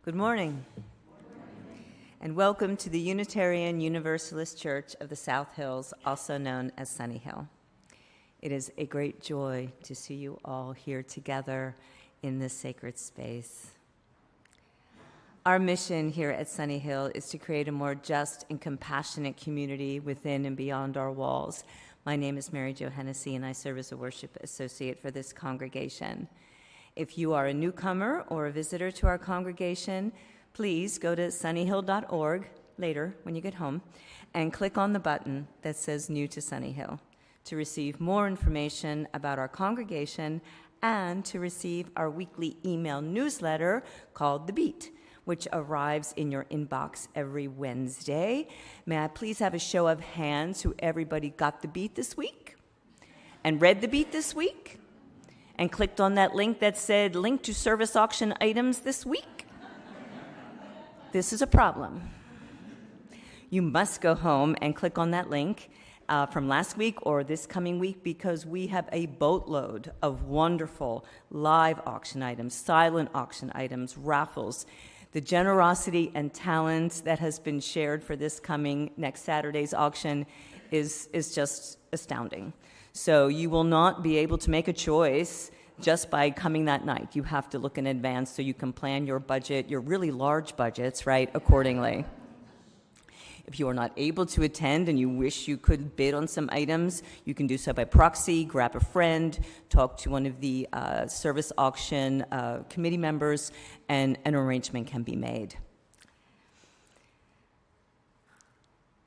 Good morning, and welcome to the Unitarian Universalist Church of the South Hills, also known as Sunnyhill. It is a great joy to see you all here together in this sacred space. Our mission here at Sunnyhill is to create a more just and compassionate community within and beyond our walls. My name is Mary Jo Hennessy, and I serve as a worship associate for this congregation. If you are a newcomer or a visitor to our congregation, please go to sunnyhill.org later when you get home and click on the button that says New to Sunnyhill to receive more information about our congregation and to receive our weekly email newsletter called The Beat, which arrives in your inbox every Wednesday. May I please have a show of hands who everybody got The Beat this week and read The Beat this week and clicked on that link that said link to service auction items this week? This is a problem. You must go home and click on that link from last week or this coming week, because we have a boatload of wonderful live auction items, silent auction items, raffles. The generosity and talent that has been shared for this coming next Saturday's auction is just astounding. So you will not be able to make a choice just by coming that night. You have to look in advance so you can plan your budget, your really large budgets, right, accordingly. If you are not able to attend and you wish you could bid on some items, you can do so by proxy, grab a friend, talk to one of the service auction committee members, and an arrangement can be made.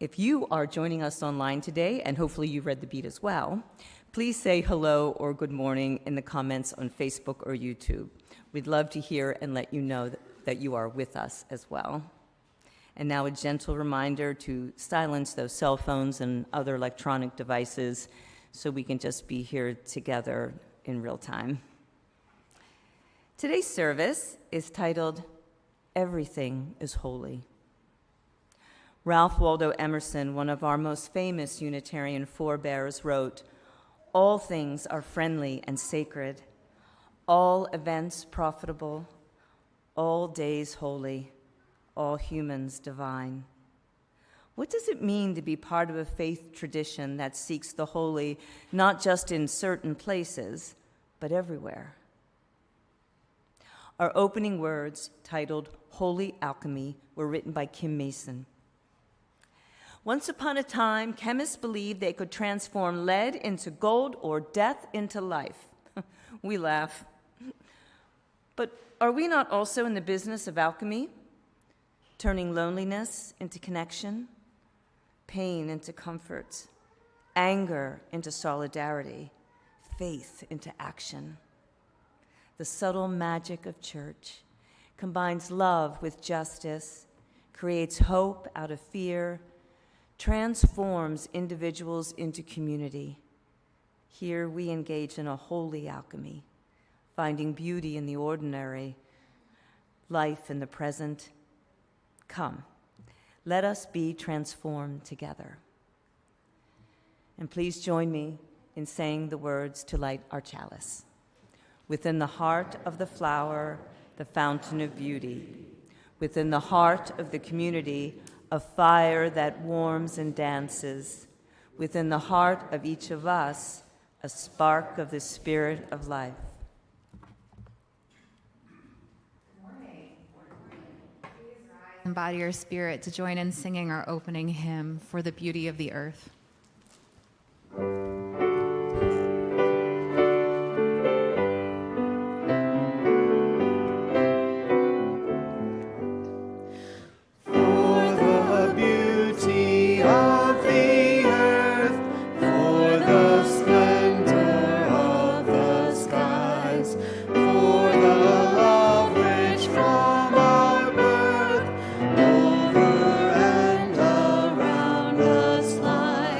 If you are joining us online today, and hopefully you read The Beat as well, please say hello or good morning in the comments on Facebook or YouTube. We'd love to hear and let you know that you are with us as well. And now a gentle reminder to silence those cell phones and other electronic devices so we can just be here together in real time. Today's service is titled, Everything is Holy. Ralph Waldo Emerson, one of our most famous Unitarian forebears, wrote, "All things are friendly and sacred, all events profitable, all days holy, all humans divine." What does it mean to be part of a faith tradition that seeks the holy, not just in certain places, but everywhere? Our opening words, titled Holy Alchemy, were written by Kim Mason. Once upon a time, chemists believed they could transform lead into gold or death into life. We laugh. But are we not also in the business of alchemy? Turning loneliness into connection, pain into comfort, anger into solidarity, faith into action. The subtle magic of church combines love with justice, creates hope out of fear, transforms individuals into community. Here we engage in a holy alchemy, finding beauty in the ordinary, life in the present. Come, let us be transformed together. And please join me in saying the words to light our chalice. Within the heart of the flower, the fountain of beauty. Within the heart of the community, a fire that warms and dances. Within the heart of each of us, a spark of the spirit of life. Embody your spirit to join in singing our opening hymn, For the Beauty of the Earth. Over and around us lies.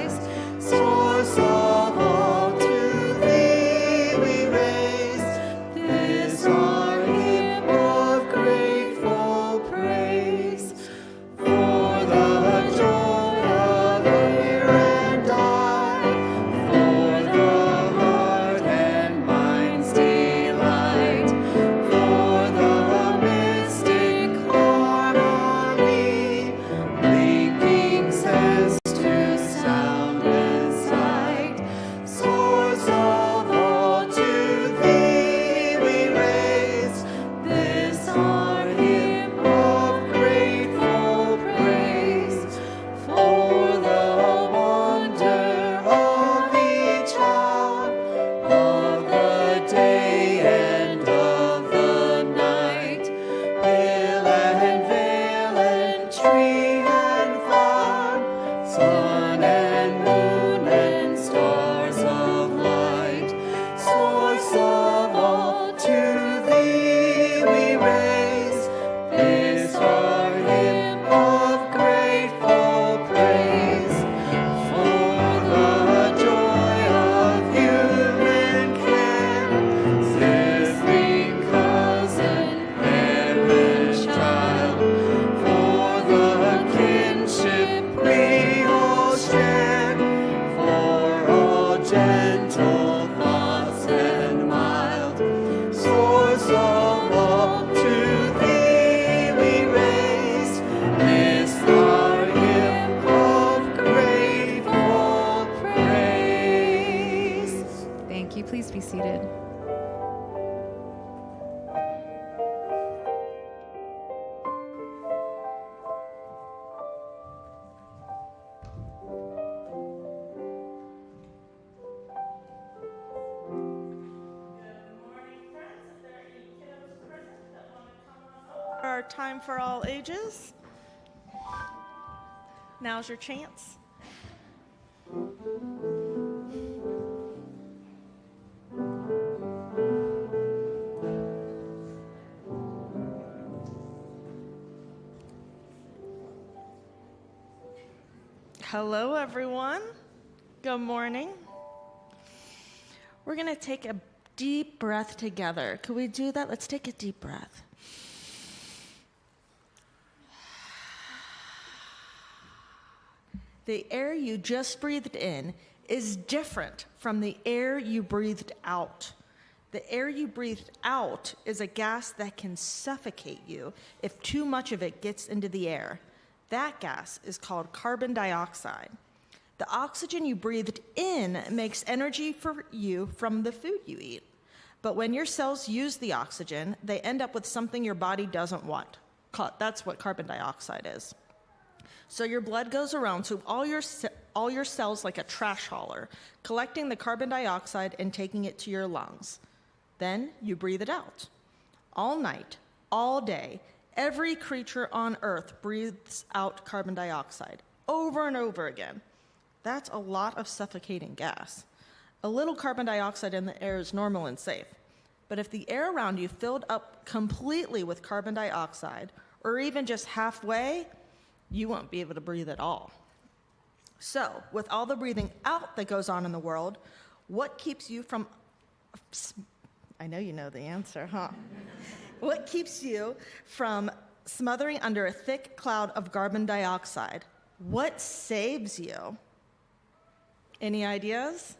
our hymn of grateful praise for the joy of human care, sibling, cousin, parent, child, for the kinship we all share, for all gentle thoughts and mild, source of all to thee we raise, this our hymn of grateful praise. Thank you. Please be seated. Our time for all ages. Now's your chance. Hello, everyone. Good morning. We're going to take a deep breath together. Could we do that? Let's take a deep breath. The air you just breathed in is different from the air you breathed out. The air you breathed out is a gas that can suffocate you if too much of it gets into the air. That gas is called carbon dioxide. The oxygen you breathed in makes energy for you from the food you eat. But when your cells use the oxygen, they end up with something your body doesn't want. That's what carbon dioxide is. So your blood goes around to all your cells like a trash hauler, collecting the carbon dioxide and taking it to your lungs. Then you breathe it out. All night, all day, every creature on Earth breathes out carbon dioxide over and over again. That's a lot of suffocating gas. A little carbon dioxide in the air is normal and safe. But if the air around you filled up completely with carbon dioxide, or even just halfway, you won't be able to breathe at all. So, with all the breathing out that goes on in the world, what keeps you from, I know you know the answer, huh? What keeps you from smothering under a thick cloud of carbon dioxide? What saves you? Any ideas?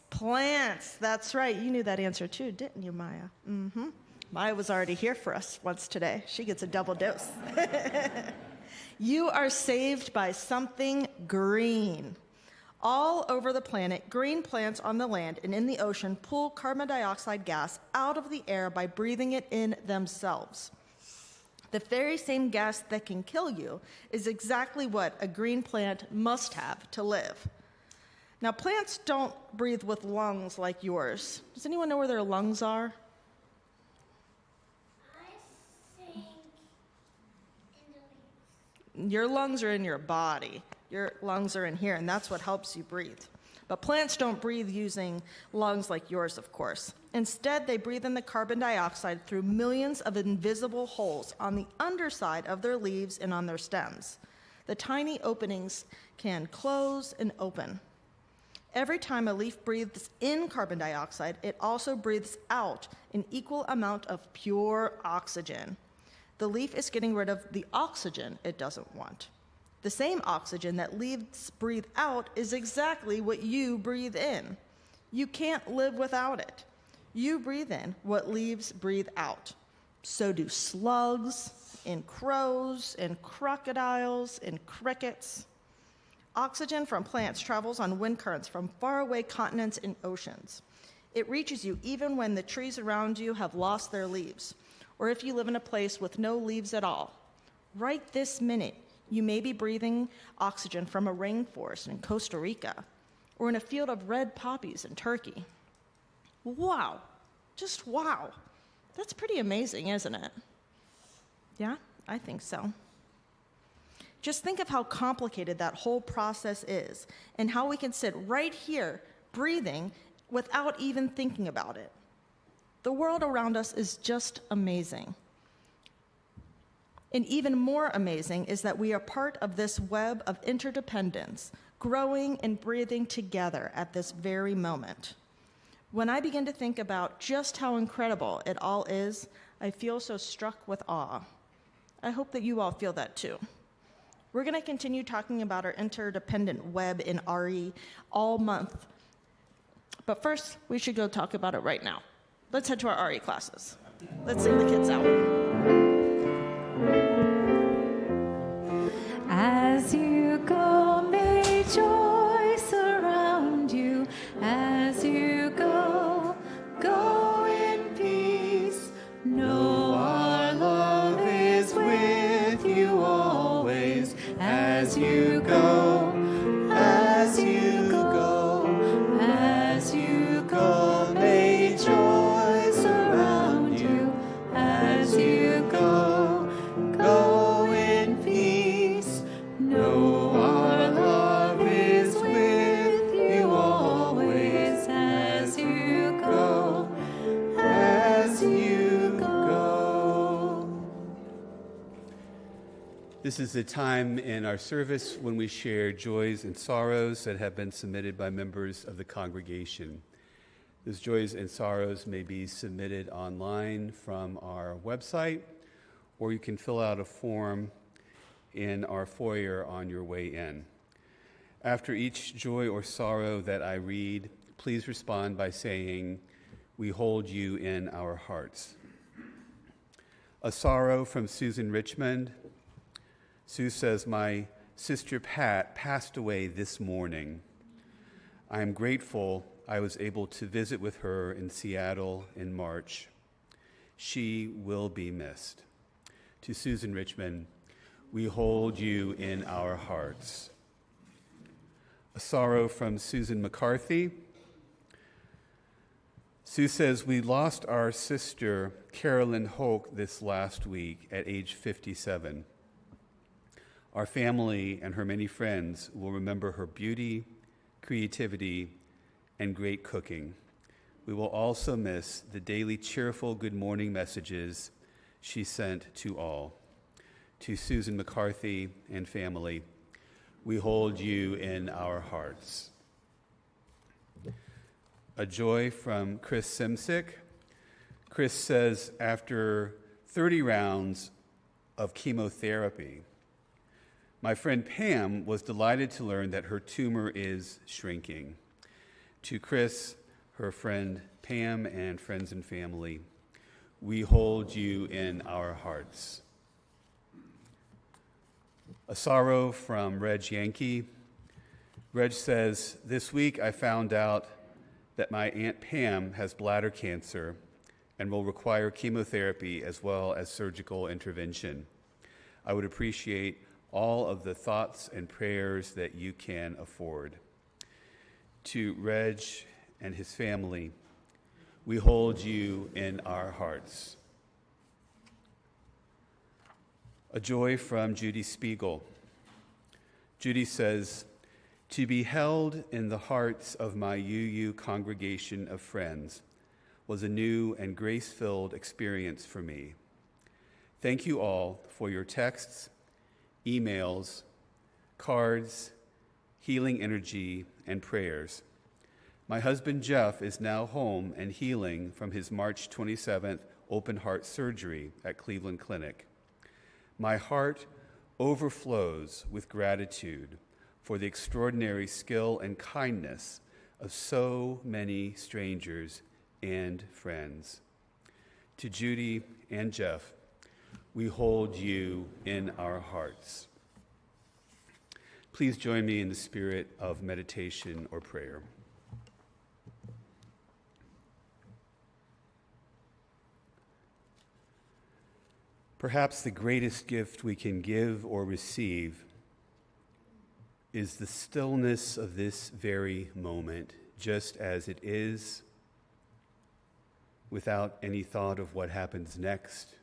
Plants, that's right. You knew that answer too, didn't you, Maya? Mm-hmm. Maya was already here for us once today. She gets a double dose. You are saved by something green. All over the planet, green plants on the land and in the ocean pull carbon dioxide gas out of the air by breathing it in themselves. The very same gas that can kill you is exactly what a green plant must have to live. Now, plants don't breathe with lungs like yours. Does anyone know where their lungs are? Your lungs are in your body. Your lungs are in here, and that's what helps you breathe. But plants don't breathe using lungs like yours, of course. Instead, they breathe in the carbon dioxide through millions of invisible holes on the underside of their leaves and on their stems. The tiny openings can close and open. Every time a leaf breathes in carbon dioxide, it also breathes out an equal amount of pure oxygen. The leaf is getting rid of the oxygen it doesn't want. The same oxygen that leaves breathe out is exactly what you breathe in. You can't live without it. You breathe in what leaves breathe out. So do slugs, and crows, and crocodiles, and crickets. Oxygen from plants travels on wind currents from faraway continents and oceans. It reaches you even when the trees around you have lost their leaves, or if you live in a place with no leaves at all. Right this minute, you may be breathing oxygen from a rainforest in Costa Rica, or in a field of red poppies in Turkey. Wow, just wow. That's pretty amazing, isn't it? Yeah, I think so. Just think of how complicated that whole process is, and how we can sit right here breathing without even thinking about it. The world around us is just amazing. And even more amazing is that we are part of this web of interdependence, growing and breathing together at this very moment. When I begin to think about just how incredible it all is, I feel so struck with awe. I hope that you all feel that too. We're going to continue talking about our interdependent web in RE all month. But first, we should go talk about it right now. Let's head to our RE classes. Let's sing the kids out. As you go, may joy surround you. As you go, go in peace. Know our love is with you always. As you go, as you go, as you go, may joy surround you. As you go, go in peace. Know our love is with you always. As you go, as you go. This is the time in our service when we share joys and sorrows that have been submitted by members of the congregation. Those joys and sorrows may be submitted online from our website, or you can fill out a form in our foyer on your way in. After each joy or sorrow that I read, please respond by saying, "We hold you in our hearts." A sorrow from Susan Richmond. Sue says, "My sister Pat passed away this morning. I am grateful I was able to visit with her in Seattle in March. She will be missed." To Susan Richmond, we hold you in our hearts. A sorrow from Susan McCarthy. Sue says, "We lost our sister, Carolyn Hoke, this last week at age 57. Our family and her many friends will remember her beauty, creativity, and great cooking. We will also miss the daily cheerful good morning messages she sent to all." To Susan McCarthy and family, we hold you in our hearts. A joy from Chris Simsick. Chris says, "After 30 rounds of chemotherapy, my friend Pam was delighted to learn that her tumor is shrinking." To Chris, her friend Pam, and friends and family, we hold you in our hearts. A sorrow from Reg Yankee. Reg says, "This week I found out that my Aunt Pam has bladder cancer and will require chemotherapy as well as surgical intervention. I would appreciate all of the thoughts and prayers that you can afford." To Reg and his family, we hold you in our hearts. A joy from Judy Spiegel. Judy says, "To be held in the hearts of my UU congregation of friends was a new and grace-filled experience for me. Thank you all for your texts, emails, cards, healing energy, and prayers. My husband Jeff is now home and healing from his March 27th open heart surgery at Cleveland Clinic. My heart overflows with gratitude for the extraordinary skill and kindness of so many strangers and friends. To Judy and Jeff, we hold you in our hearts." Please join me in the spirit of meditation or prayer. Perhaps the greatest gift we can give or receive is the stillness of this very moment, just as it is, without any thought of what happens next,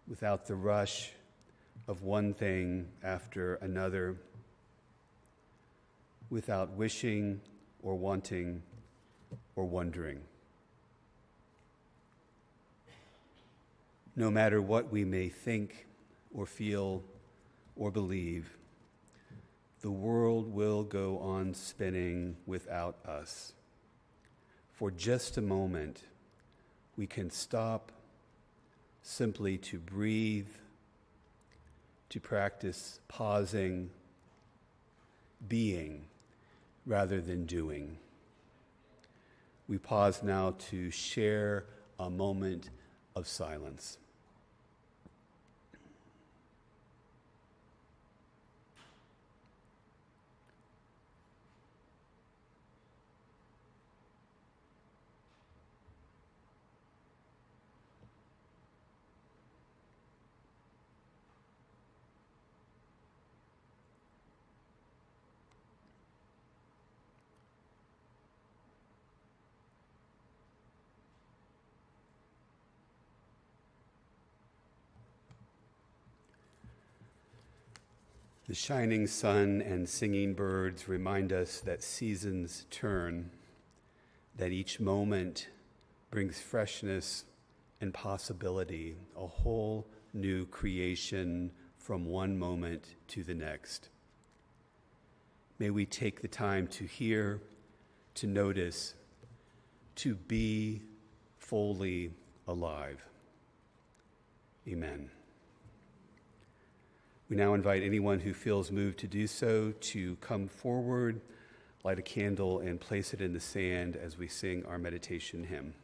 without the rush of one thing after another, without wishing or wanting or wondering. No matter what we may think or feel or believe, the world will go on spinning without us. For just a moment, we can stop simply to breathe, to practice pausing, being, rather than doing. We pause now to share a moment of silence. The shining sun and singing birds remind us that seasons turn, that each moment brings freshness and possibility, a whole new creation from one moment to the next. May we take the time to hear, to notice, to be fully alive. Amen. We now invite anyone who feels moved to do so to come forward, light a candle, and place it in the sand as we sing our meditation hymn.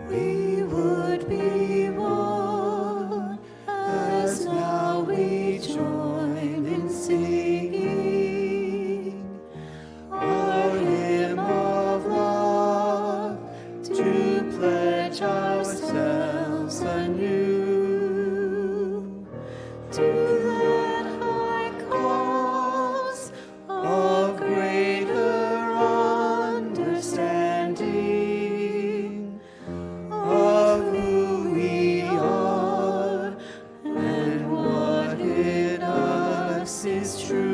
We would be one as now we join in singing our hymn of love to pledge ourselves anew to that high cause of greater understanding of who we are and what in us is true.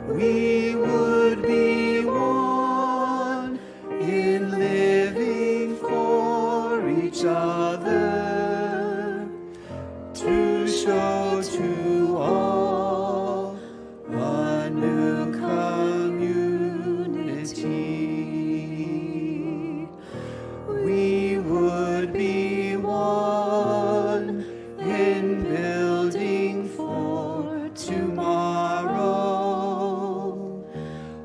We would be one in living for each other to show to all a new community. We would be one in building for tomorrow,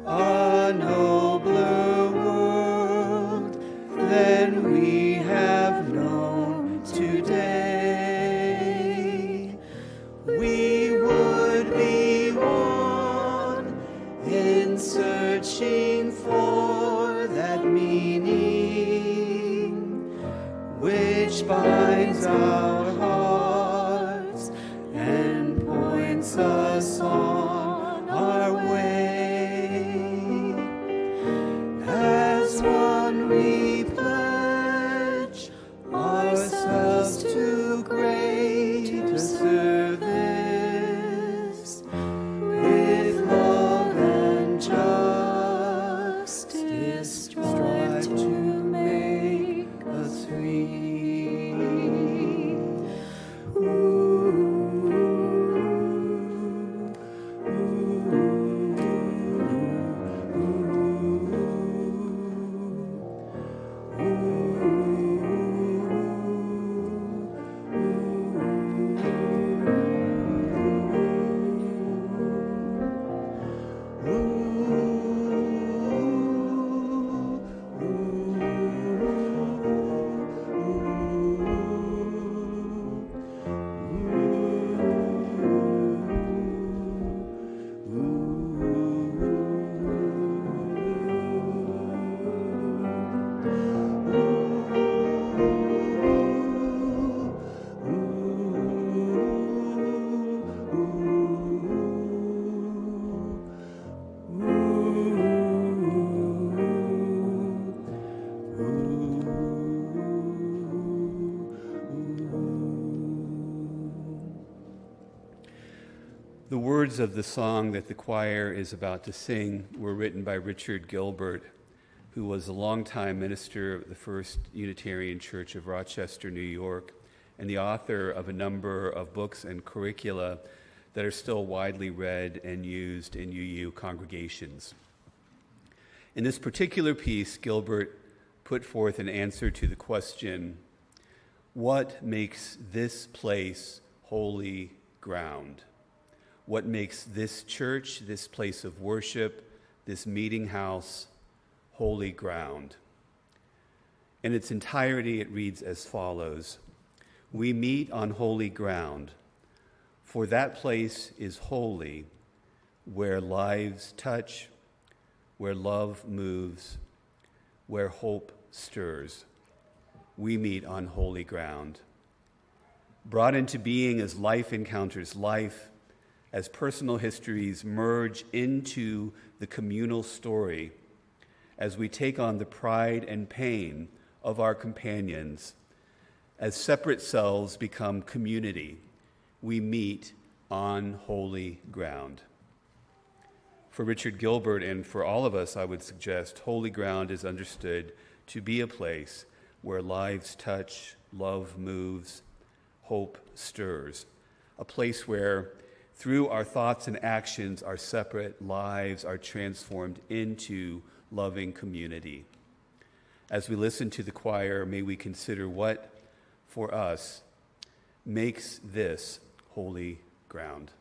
a nobler world than we have known today. We would be one in searching for that meaning which binds our hearts and points us on our way. As one we pledge ourselves to greater service with love and justice, strive to make us free. words of the song that the choir is about to sing were written by Richard Gilbert, who was a longtime minister of the First Unitarian Church of Rochester, New York, and the author of a number of books and curricula that are still widely read and used in UU congregations. In this particular piece, Gilbert put forth an answer to the question, what makes this place holy ground? What makes this church, this place of worship, this meeting house, holy ground? In its entirety, it reads as follows: we meet on holy ground, for that place is holy, where lives touch, where love moves, where hope stirs. We meet on holy ground. Brought into being as life encounters life, as personal histories merge into the communal story, as we take on the pride and pain of our companions, as separate selves become community, we meet on holy ground. For Richard Gilbert and for all of us, I would suggest holy ground is understood to be a place where lives touch, love moves, hope stirs, a place where through our thoughts and actions, our separate lives are transformed into loving community. As we listen to the choir, may we consider what, for us, makes this holy ground.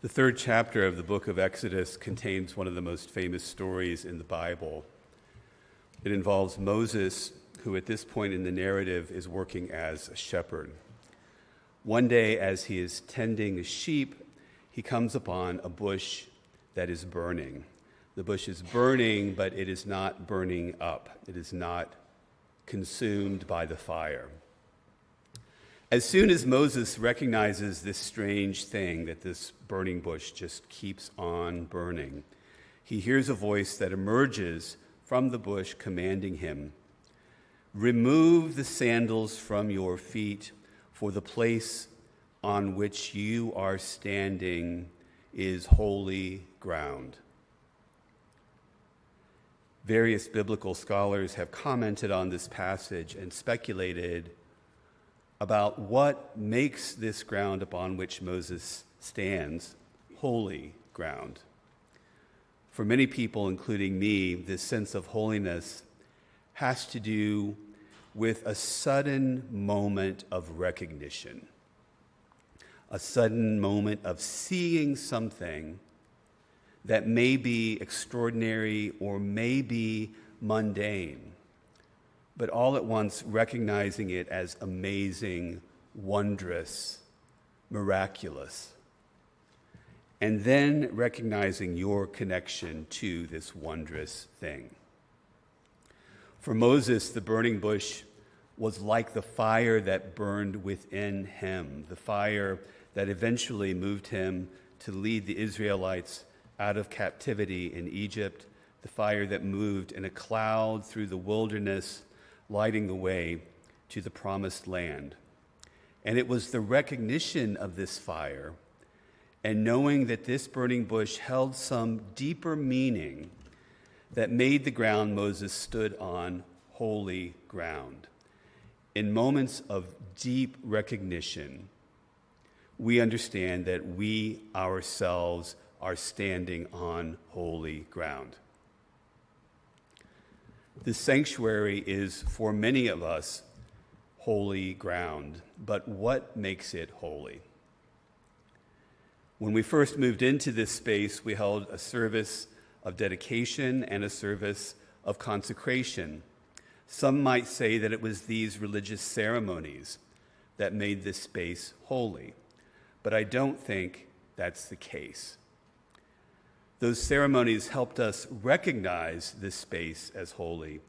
The third chapter of the book of Exodus contains one of the most famous stories in the Bible. It involves Moses, who at this point in the narrative is working as a shepherd. One day, as he is tending sheep, he comes upon a bush that is burning. The bush is burning, but it is not burning up. It is not consumed by the fire. As soon as Moses recognizes this strange thing, that this burning bush just keeps on burning, he hears a voice that emerges from the bush commanding him, "Remove the sandals from your feet, for the place on which you are standing is holy ground." Various biblical scholars have commented on this passage and speculated about what makes this ground upon which Moses stands holy ground. For many people, including me, this sense of holiness has to do with a sudden moment of recognition, a sudden moment of seeing something that may be extraordinary or may be mundane, but all at once recognizing it as amazing, wondrous, miraculous, and then recognizing your connection to this wondrous thing. For Moses, the burning bush was like the fire that burned within him, the fire that eventually moved him to lead the Israelites out of captivity in Egypt, the fire that moved in a cloud through the wilderness, lighting the way to the promised land. And it was the recognition of this fire and knowing that this burning bush held some deeper meaning that made the ground Moses stood on holy ground. In moments of deep recognition, we understand that we ourselves are standing on holy ground. The sanctuary is, for many of us, holy ground. But what makes it holy? When we first moved into this space, we held a service of dedication and a service of consecration. Some might say that it was these religious ceremonies that made this space holy, but I don't think that's the case. Those ceremonies helped us recognize this space as holy,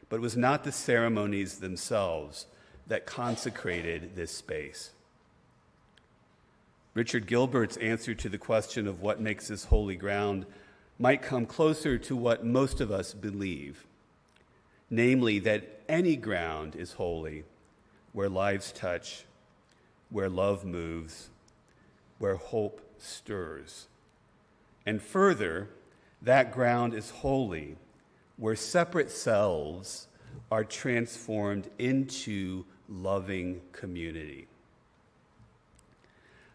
but it was not the ceremonies themselves that consecrated this space. Richard Gilbert's answer to the question of what makes this holy ground might come closer to what most of us believe, namely that any ground is holy where lives touch, where love moves, where hope stirs. And further, that ground is holy where separate selves are transformed into loving community.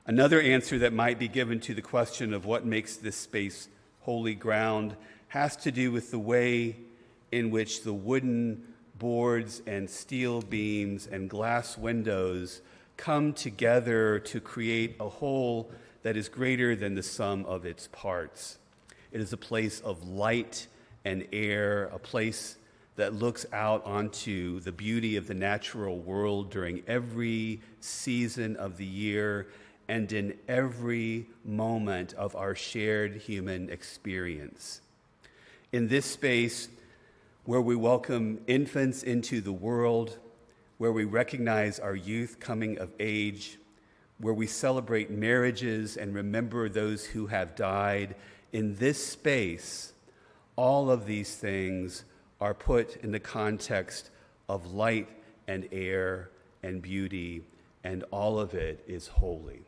Another answer that might be given to the question of what makes this space holy ground has to do with the way in which the wooden boards and steel beams and glass windows come together to create a whole that is greater than the sum of its parts. It is a place of light and air, a place that looks out onto the beauty of the natural world during every season of the year and in every moment of our shared human experience. In this space, where we welcome infants into the world, where we recognize our youth coming of age, where we celebrate marriages and remember those who have died, in this space, all of these things are put in the context of light and air and beauty, and all of it is holy.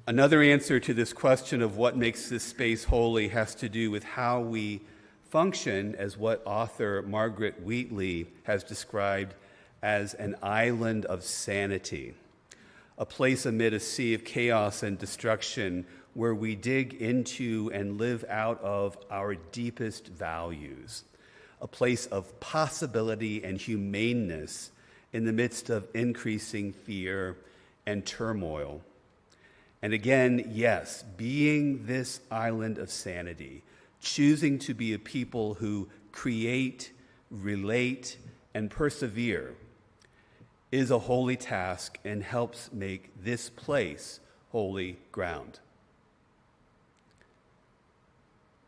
Another answer to this question of what makes this space holy has to do with how we function as what author Margaret Wheatley has described as an island of sanity, a place amid a sea of chaos and destruction where we dig into and live out of our deepest values, a place of possibility and humaneness in the midst of increasing fear and turmoil. And again, yes, being this island of sanity, choosing to be a people who create, relate, and persevere is a holy task and helps make this place holy ground.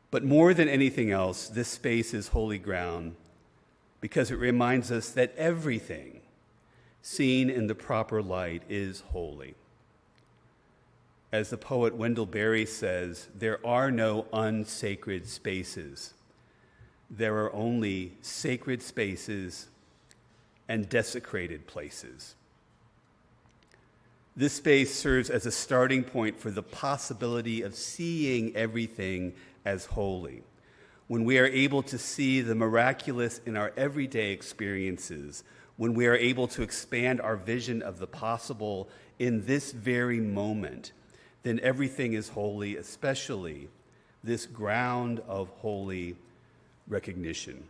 But more than anything else, this space is holy ground because it reminds us that everything seen in the proper light is holy. As the poet Wendell Berry says, there are no unsacred spaces. There are only sacred spaces and desecrated places. This space serves as a starting point for the possibility of seeing everything as holy. When we are able to see the miraculous in our everyday experiences, when we are able to expand our vision of the possible in this very moment, then everything is holy, especially this ground of holy recognition.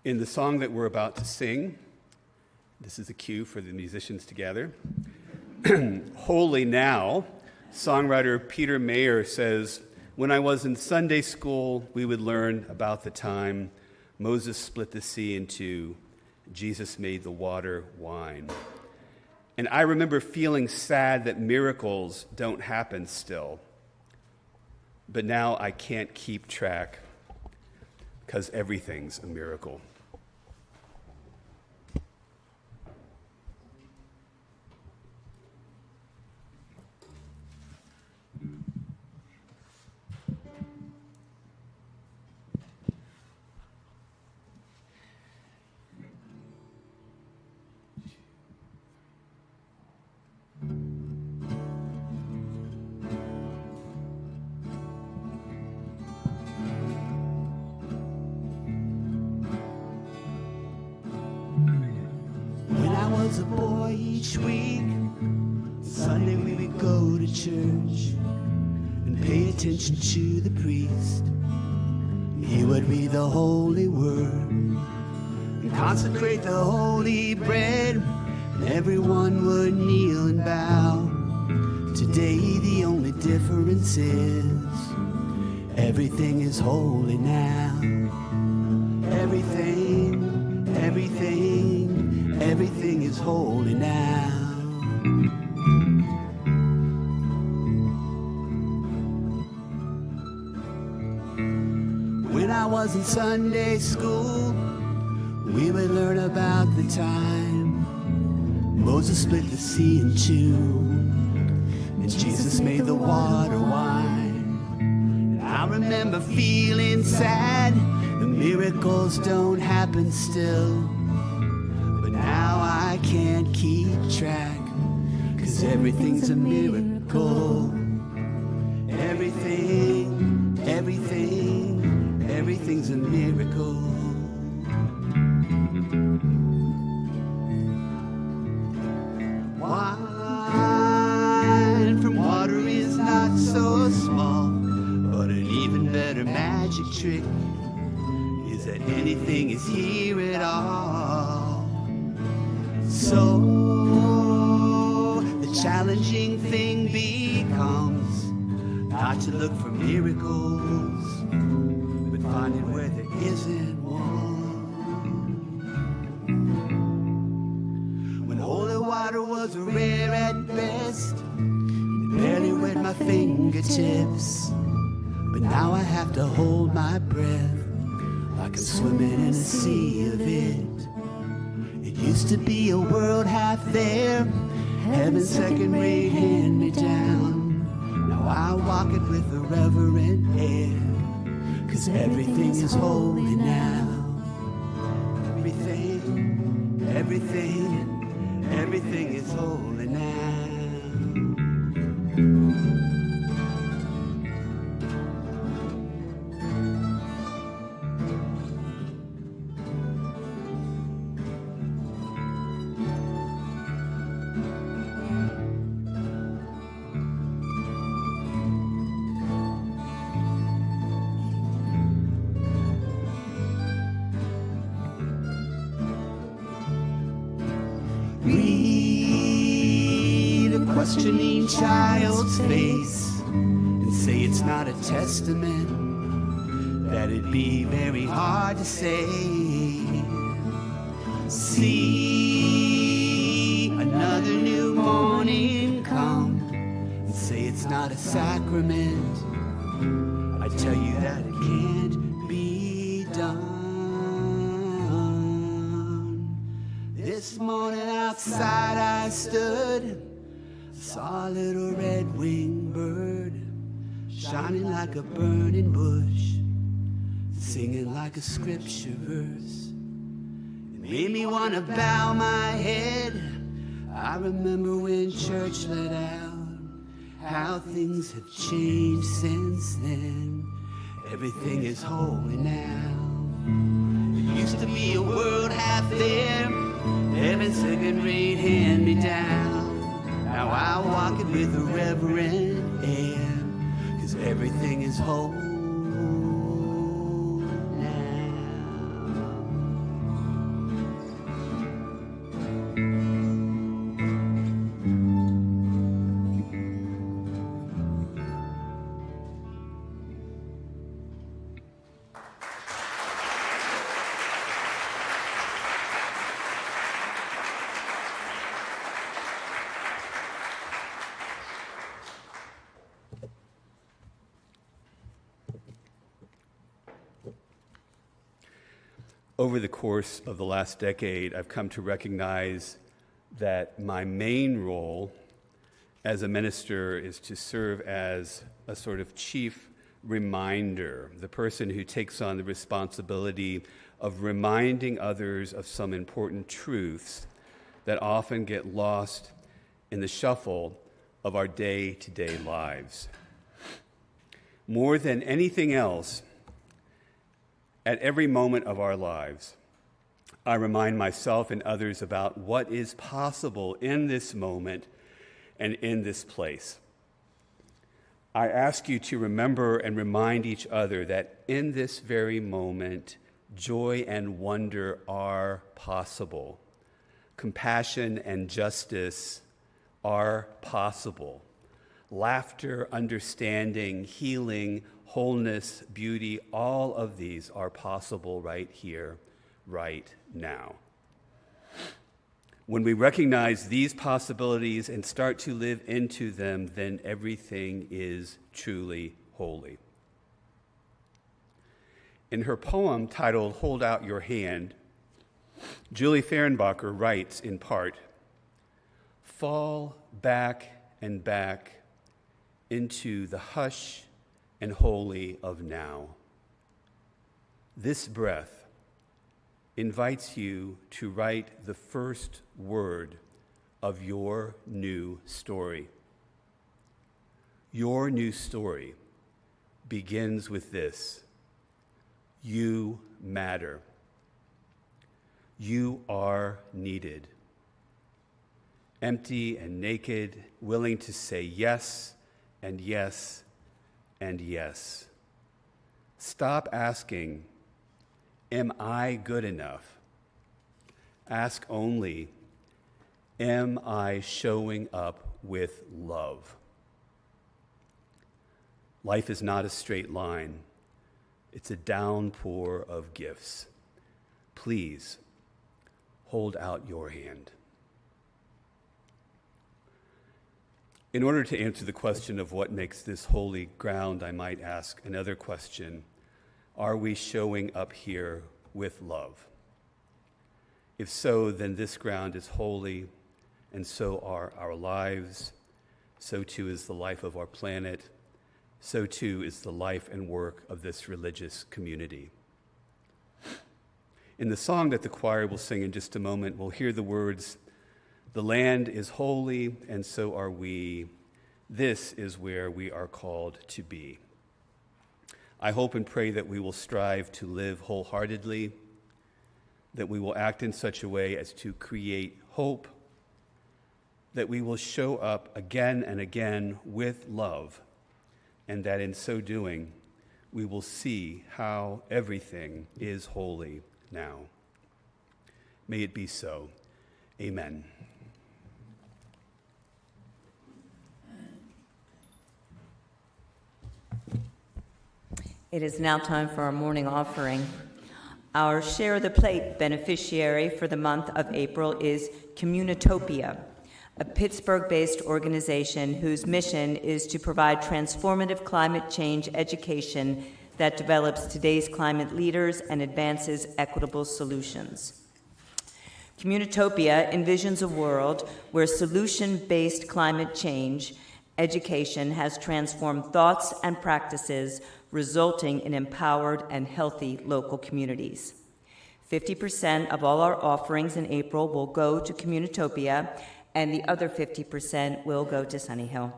In the song that we're about to sing, this is a cue for the musicians to gather. Holy Now, songwriter Peter Mayer says, "When I was in Sunday school, we would learn about the time Moses split the sea in two, Jesus made the water wine. And I remember feeling sad that miracles don't happen still. But now I can't keep track, because everything's a miracle. When I was a boy each week, Sunday we would go to church and pay attention to the priest. He would read the holy word and consecrate the holy bread, and everyone would kneel and bow. Today the only difference is everything is holy now. Everything is holy now. When I was in Sunday school, we would learn about the time Moses split the sea in two, and Jesus made the water wine. And I remember feeling sad, the miracles don't happen still. But now I can't keep track, 'cause everything's a miracle. Everything's a miracle. Wine from water is not so small, but an even better magic trick is that anything is here at all. So the challenging thing becomes not to look for miracles, but finding where there isn't one. When holy water was rare at best, it barely wet my fingertips. But now I have to hold my breath like I'm swimming in a sea of it. It used to be a world half there, heaven's second-rate hand-me-down. Now I walk it with a reverent air, 'cause everything is holy now. Everything is holy now. Read a questioning child's face and say it's not a testament. That'd be very hard to say. See another new morning come and say it's not a sacrament. I tell you that it can't be done. This morning outside I stood, saw a little red-winged bird shining like a burning bush, singing like a scripture verse. It made me want to bow my head. I remember when church let out, how things have changed since then. Everything is holy now. It used to be a world half there, heaven's second-rate hand-me-down. Now I walk it with a reverent air, 'cause everything is whole now. over the course of the last decade, I've come to recognize that my main role as a minister is to serve as a sort of chief reminder, the person who takes on the responsibility of reminding others of some important truths that often get lost in the shuffle of our day-to-day lives. More than anything else, at every moment of our lives, I remind myself and others about what is possible in this moment and in this place. I ask you to remember and remind each other that in this very moment, joy and wonder are possible. Compassion and justice are possible. Laughter, understanding, healing, wholeness, beauty, all of these are possible right here, right now. When we recognize these possibilities and start to live into them, then everything is truly holy. In her poem titled "Hold Out Your Hand," Julie Fehrenbacher writes in part, "Fall back and back into the hush and holy of now. This breath invites you to write the first word of your new story. Your new story begins with this: you matter. You are needed. Empty and naked, willing to say yes and yes and yes. Stop asking, am I good enough? Ask only, am I showing up with love? Life is not a straight line. It's a downpour of gifts. Please hold out your hand." In order to answer the question of what makes this holy ground, I might ask another question. Are we showing up here with love? If so, then this ground is holy, and so are our lives. So too is the life of our planet. So too is the life and work of this religious community. In the song that the choir will sing in just a moment, we'll hear the words, "The land is holy, and so are we. This is where we are called to be." I hope and pray that we will strive to live wholeheartedly, that we will act in such a way as to create hope, that we will show up again and again with love, and that in so doing, we will see how everything is holy now. May it be so. Amen. It is now time for our morning offering. Our Share the Plate beneficiary for the month of April is Communitopia, a Pittsburgh-based organization whose mission is to provide transformative climate change education that develops today's climate leaders and advances equitable solutions. Communitopia envisions a world where solution-based climate change education has transformed thoughts and practices, resulting in empowered and healthy local communities. 50% of all our offerings in April will go to Communitopia, and the other 50% will go to Sunnyhill.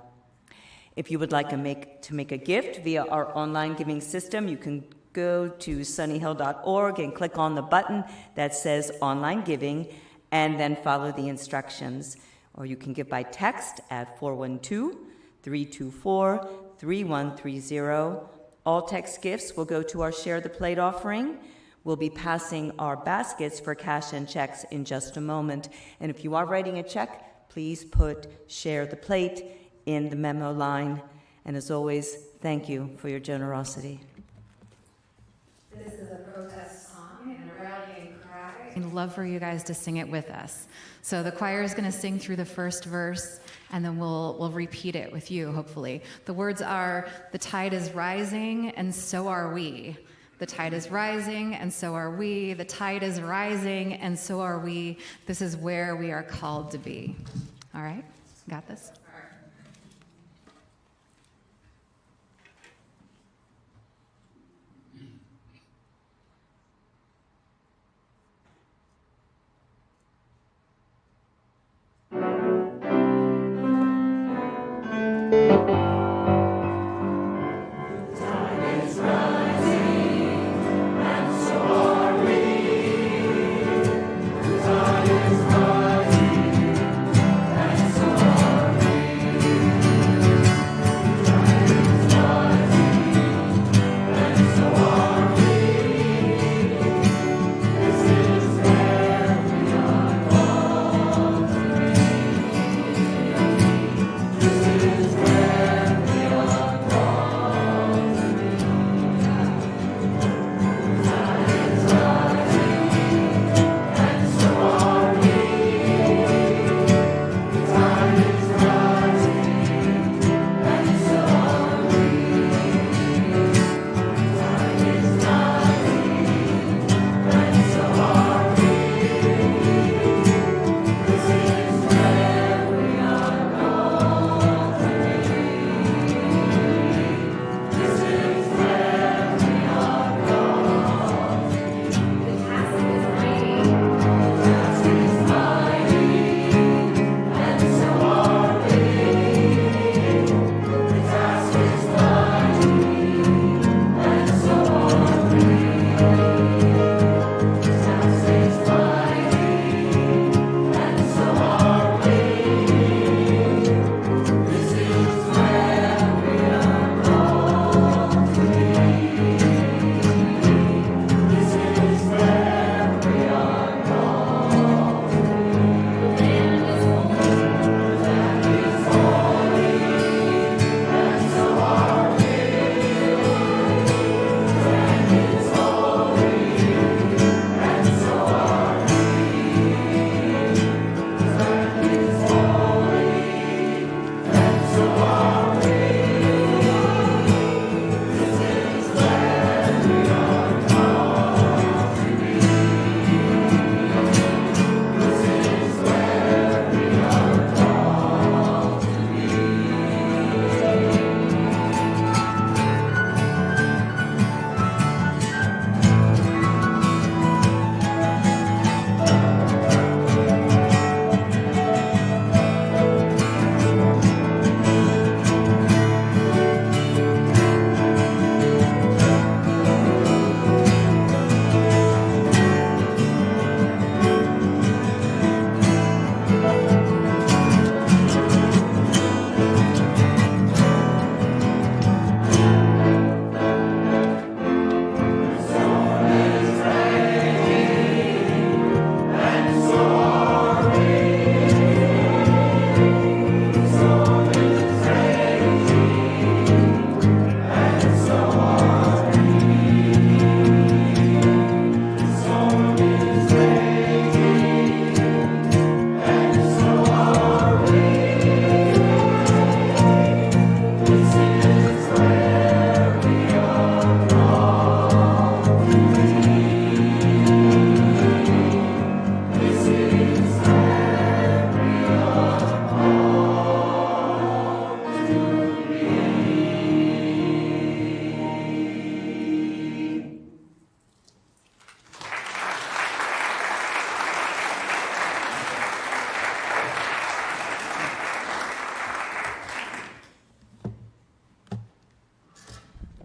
If you would like to make a gift via our online giving system, you can go to sunnyhill.org and click on the button that says Online Giving, and then follow the instructions. Or you can give by text at 412-324-3130. All text gifts will go to our Share the Plate offering. We'll be passing our baskets for cash and checks in just a moment. And if you are writing a check, please put Share the Plate in the memo line. And as always, thank you for your generosity. This is a protest song and a rallying cry. I'd love for you guys to sing it with us. So the choir is going to sing through the first verse, and then we'll repeat it with you, hopefully. The words are, "The tide is rising, and so are we. The tide is rising, and so are we. The tide is rising, and so are we. This is where we are called to be. All right? Got this?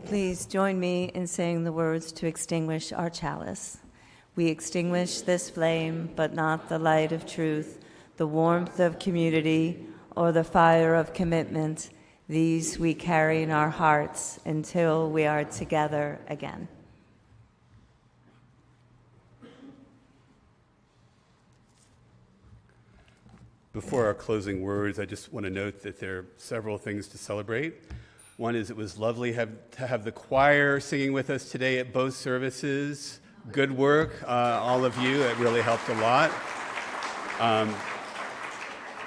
Please join me in saying the words to extinguish our chalice. We extinguish this flame, but not the light of truth, the warmth of community, or the fire of commitment. These we carry in our hearts until we are together again. Before our closing words, I just want to note that there are several things to celebrate. One is it was lovely to have the choir singing with us today at both services. Good work, all of you. It really helped a lot. I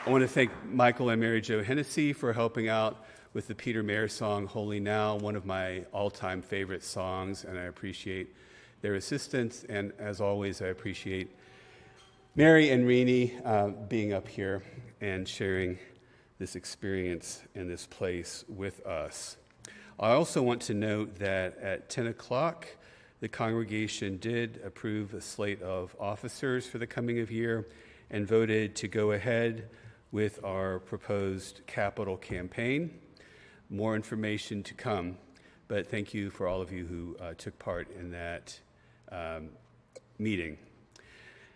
want to thank Michael and Mary Jo Hennessy for helping out with the Peter Mayer song, Holy Now, one of my all-time favorite songs, and I appreciate their assistance. And as always, I appreciate Mary and Renee being up here and sharing this experience in this place with us. I also want to note that at 10 o'clock, the congregation did approve a slate of officers for the coming of year and voted to go ahead with our proposed capital campaign. More information to come, but thank you for all of you who took part in that meeting.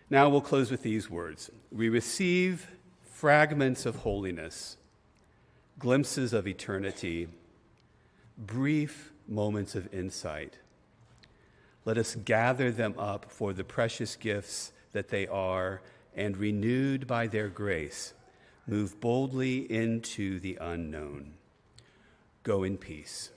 Now we'll close with these words. We receive fragments of holiness, glimpses of eternity, brief moments of insight. Let us gather them up for the precious gifts that they are, and renewed by their grace, move boldly into the unknown. Go in peace.